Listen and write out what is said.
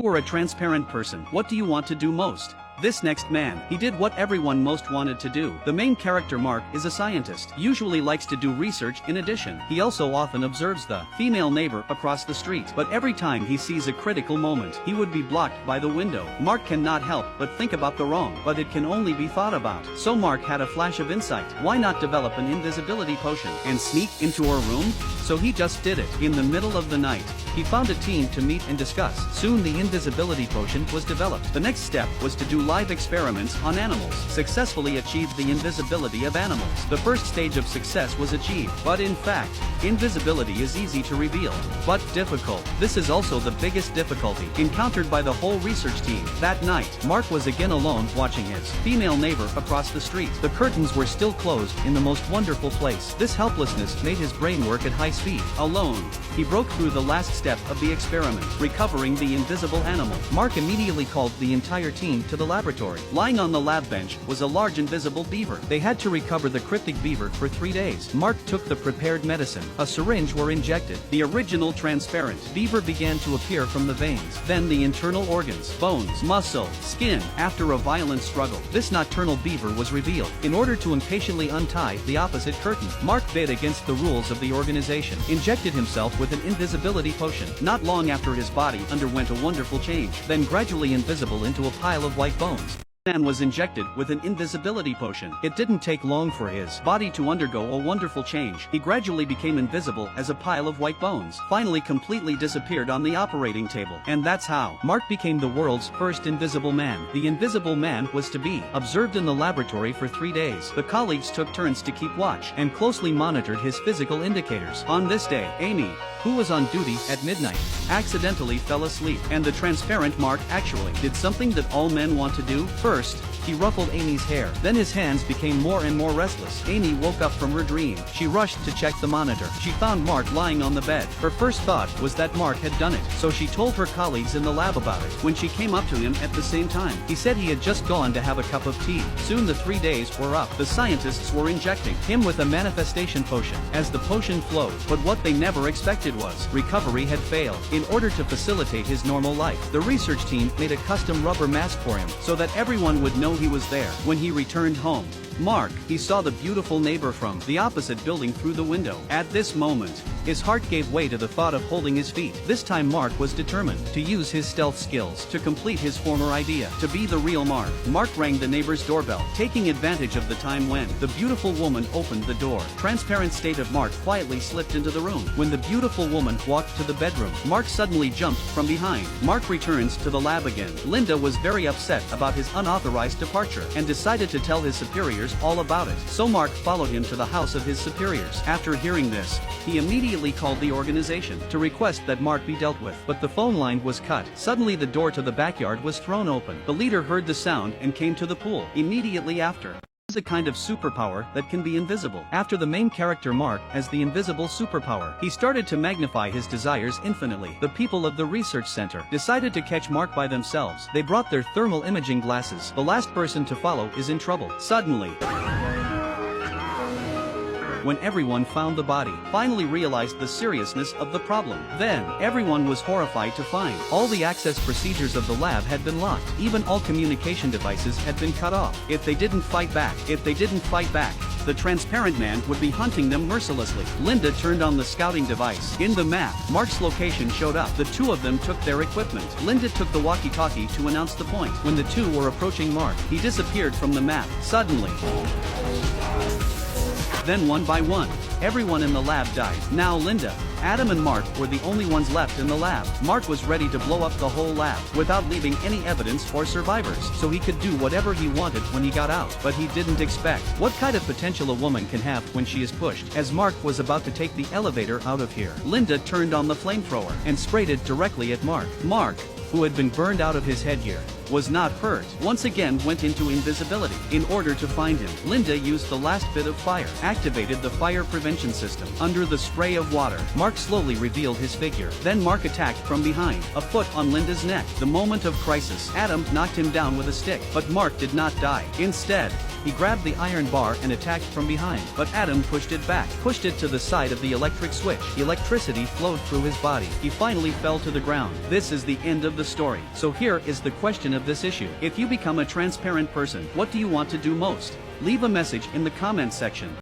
were a transparent person, what do you want to do most? This next man, he did what everyone most wanted to do. The main character Mark is a scientist, usually likes to do research in addition. He also often observes the female neighbor across the street, but every time he sees a critical moment, he would be blocked by the window. Mark cannot help but think about the wrong, but it can only be thought about. So Mark had a flash of insight. Why not develop an invisibility potion and sneak into her room? So he just did it. In the middle of the night, he found a team to meet and discuss. Soon the invisibility potion was developed. The next step was to do live experiments on animals. Successfully achieved the invisibility of animals. The first stage of success was achieved, but in fact, invisibility is easy to reveal, but difficult. This is also the biggest difficulty encountered by the whole research team. That night, Mark was again alone watching his female neighbor across the street. The curtains were still closed in the most wonderful place. This helplessness made his brain work at high speed. Alone, he broke through the last step of the experiment, recovering the invisible animal. Mark immediately called the entire team to the laboratory. Lying on the lab bench was a large invisible beaver. They had to recover the cryptic beaver for 3 days. Mark took the prepared medicine. A syringe were injected. The original transparent beaver began to appear from the veins. Then the internal organs, bones, muscle, skin. After a violent struggle, this nocturnal beaver was revealed. In order to impatiently untie the opposite curtain, Mark bid against the rules of the organization, injected himself with an invisibility potion. Not long after, his body underwent a wonderful change, then gradually invisible into a pile of white bones. Man was injected with an invisibility potion. It didn't take long for his body to undergo a wonderful change. He gradually became invisible as a pile of white bones, finally completely disappeared on the operating table. And that's how Mark became the world's first invisible man. The invisible man was to be observed in the laboratory for 3 days. The colleagues took turns to keep watch and closely monitored his physical indicators. On this day, Amy, who was on duty at midnight, accidentally fell asleep, and the transparent Mark actually did something that all men want to do. First, he ruffled Amy's hair. Then his hands became more and more restless. Amy woke up from her dream. She rushed to check the monitor. She found Mark lying on the bed. Her first thought was that Mark had done it, so she told her colleagues in the lab about it. When she came up to him at the same time, he said he had just gone to have a cup of tea. Soon the 3 days were up. The scientists were injecting him with a manifestation potion. As the potion flowed, but what they never expected was recovery had failed. In order to facilitate his normal life, the research team made a custom rubber mask for him so that everyone would know he was there. When he returned home, Mark, he saw the beautiful neighbor from the opposite building through the window. At this moment, his heart gave way to the thought of holding his feet. This time Mark was determined to use his stealth skills to complete his former idea, to be the real Mark. Mark rang the neighbor's doorbell, taking advantage of the time when the beautiful woman opened the door. Transparent state of Mark quietly slipped into the room. When the beautiful woman walked to the bedroom, Mark suddenly jumped from behind. Mark returns to the lab again. Linda was very upset about his unauthorized departure and decided to tell his superiors all about it. So Mark followed him to the house of his superiors. After hearing this, he immediately called the organization to request that Mark be dealt with. But the phone line was cut. Suddenly the door to the backyard was thrown open. The leader heard the sound and came to the pool. Immediately after, a kind of superpower that can be invisible. After the main character Mark has the invisible superpower, he started to magnify his desires infinitely. The people of the research center decided to catch Mark by themselves. They brought their thermal imaging glasses. The last person to follow is in trouble. Suddenly, when everyone found the body, finally realized the seriousness of the problem. Then, everyone was horrified to find all the access procedures of the lab had been locked. Even all communication devices had been cut off. If they didn't fight back, the transparent man would be hunting them mercilessly. Linda turned on the scouting device. In the map, Mark's location showed up. The two of them took their equipment. Linda took the walkie-talkie to announce the point. When the two were approaching Mark, he disappeared from the map. Suddenly, then one by one, everyone in the lab died. Now Linda, Adam and Mark were the only ones left in the lab. Mark was ready to blow up the whole lab without leaving any evidence or survivors, so he could do whatever he wanted when he got out. But he didn't expect what kind of potential a woman can have when she is pushed. As Mark was about to take the elevator out of here, Linda turned on the flamethrower and sprayed it directly at Mark. Mark, who had been burned out of his headgear, was not hurt, once again went into invisibility. In order to find him, Linda used the last bit of fire, activated the fire prevention system. Under the spray of water, Mark slowly revealed his figure. Then Mark attacked from behind, a foot on Linda's neck. The moment of crisis, Adam knocked him down with a stick, but Mark did not die. Instead, he grabbed the iron bar and attacked from behind, but Adam pushed it back, pushed it to the side of the electric switch. Electricity flowed through his body. He finally fell to the ground. This is the end of the story. So here is the question of this issue. If you become a transparent person, what do you want to do most? Leave a message in the comment section.